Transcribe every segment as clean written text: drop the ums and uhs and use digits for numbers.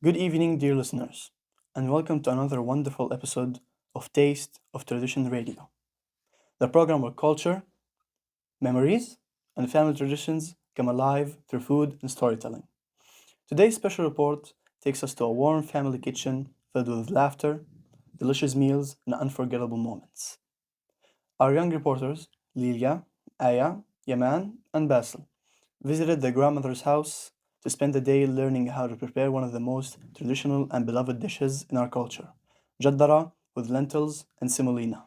Good evening, dear listeners, and welcome to another wonderful episode of Taste of Tradition Radio, the program where culture, memories, and family traditions come alive through food and storytelling. Today's special report takes us to a warm family kitchen filled with laughter, delicious meals, and unforgettable moments. Our young reporters, Lilia, Aya, Yaman, and Basil, visited their grandmother's house to spend the day learning how to prepare one of the most traditional and beloved dishes in our culture, jaddara with lentils and semolina.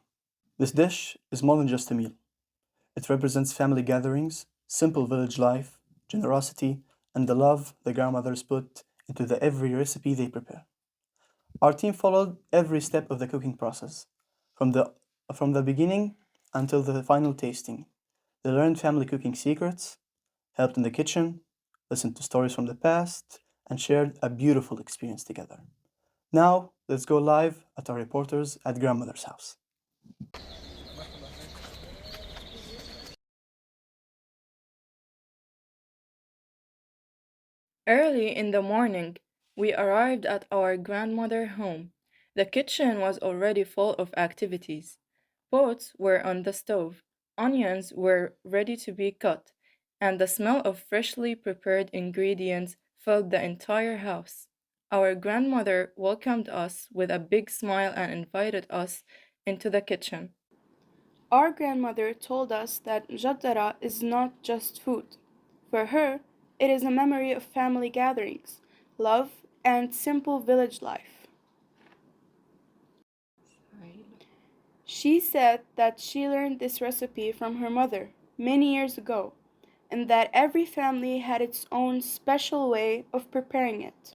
This dish is more than just a meal. It represents family gatherings, simple village life, generosity, and the love the grandmothers put into every recipe they prepare. Our team followed every step of the cooking process, from the from the beginning until the final tasting. They learned family cooking secrets, helped in the kitchen, listened to stories from the past, and shared a beautiful experience together. Now, let's go live at our reporters at grandmother's house. Early in the morning, we arrived at our grandmother home. The kitchen was already full of activities. Pots were on the stove, onions were ready to be cut, and the smell of freshly prepared ingredients filled the entire house. Our grandmother welcomed us with a big smile and invited us into the kitchen. Our grandmother told us that Jaddara is not just food. For her, it is a memory of family gatherings, love, and simple village life. She said that she learned this recipe from her mother many years ago, and that every family had its own special way of preparing it.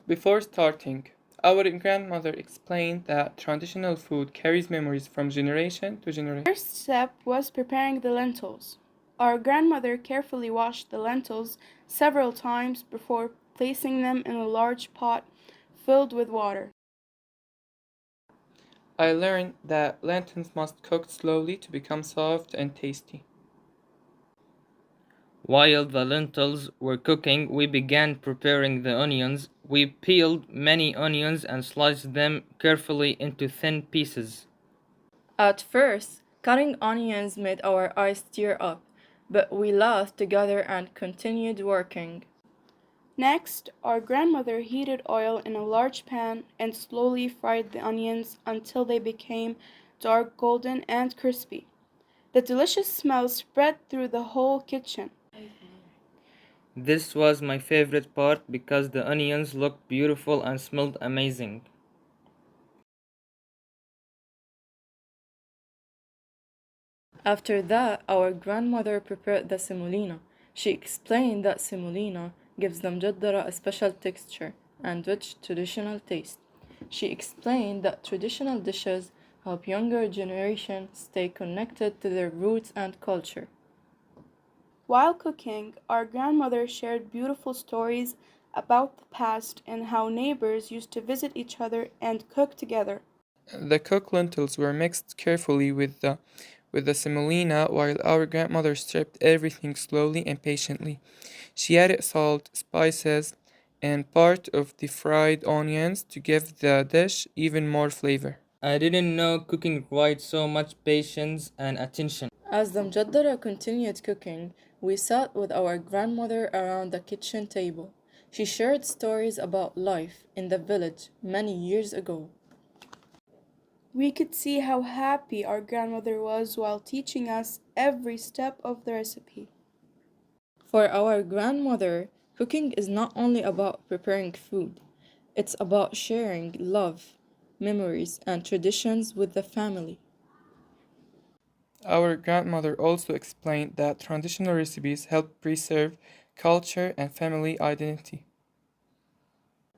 Before starting, our grandmother explained that traditional food carries memories from generation to generation. First step was preparing the lentils. Our grandmother carefully washed the lentils several times before placing them in a large pot filled with water. I learned that lentils must cook slowly to become soft and tasty. While the lentils were cooking, we began preparing the onions. We peeled many onions and sliced them carefully into thin pieces. At first, cutting onions made our eyes tear up, but we laughed together and continued working. Next, our grandmother heated oil in a large pan and slowly fried the onions until they became dark golden and crispy. The delicious smell spread through the whole kitchen. This was my favorite part because the onions looked beautiful and smelled amazing. After that, our grandmother prepared the semolina. She explained that semolina gives the mjaddara a special texture and rich traditional taste. She explained that traditional dishes help younger generations stay connected to their roots and culture. While cooking, our grandmother shared beautiful stories about the past and how neighbors used to visit each other and cook together. The cooked lentils were mixed carefully with the semolina while our grandmother stripped everything slowly and patiently. She added salt, spices, and part of the fried onions to give the dish even more flavor. I didn't know cooking required so much patience and attention. As the mjaddara continued cooking, we sat with our grandmother around the kitchen table. She shared stories about life in the village many years ago. We could see how happy our grandmother was while teaching us every step of the recipe. For our grandmother, cooking is not only about preparing food, it's about sharing love, memories, and traditions with the family. Our grandmother also explained that traditional recipes help preserve culture and family identity.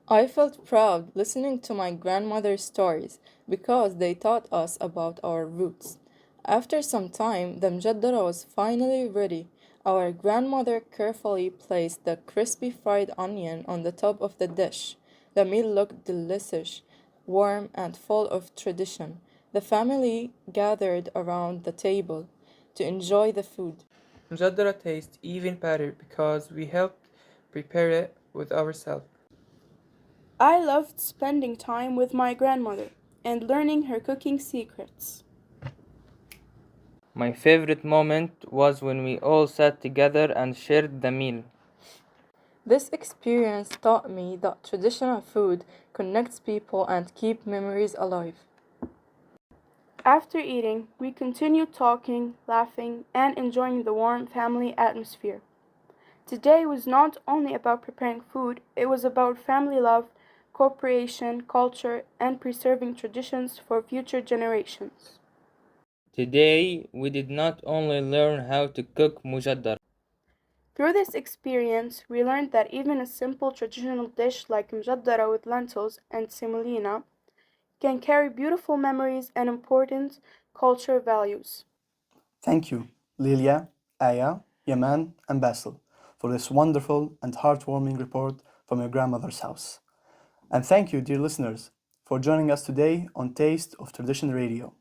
I felt proud listening to my grandmother's stories because they taught us about our roots. After some time, the mjaddara was finally ready. Our grandmother carefully placed the crispy fried onion on the top of the dish. The meal looked delicious, warm, and full of tradition. The family gathered around the table to enjoy the food. Mjadra tastes even better because we helped prepare it with ourselves. I loved spending time with my grandmother and learning her cooking secrets. My favorite moment was when we all sat together and shared the meal. This experience taught me that traditional food connects people and keep memories alive. After eating, we continued talking, laughing, and enjoying the warm family atmosphere. Today was not only about preparing food, it was about family love, cooperation, culture, and preserving traditions for future generations. Today, we did not only learn how to cook mujaddar, Through this experience, we learned that even a simple traditional dish like mjaddara with lentils and semolina can carry beautiful memories and important cultural values. Thank you, Lilia, Aya, Yaman, and Basil, for this wonderful and heartwarming report from your grandmother's house. And thank you, dear listeners, for joining us today on Taste of Tradition Radio.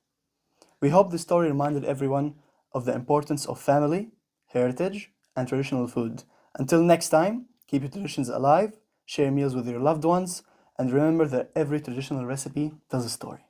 We hope this story reminded everyone of the importance of family, heritage, and traditional food. Until next time, keep your traditions alive, share meals with your loved ones, and remember that every traditional recipe tells a story.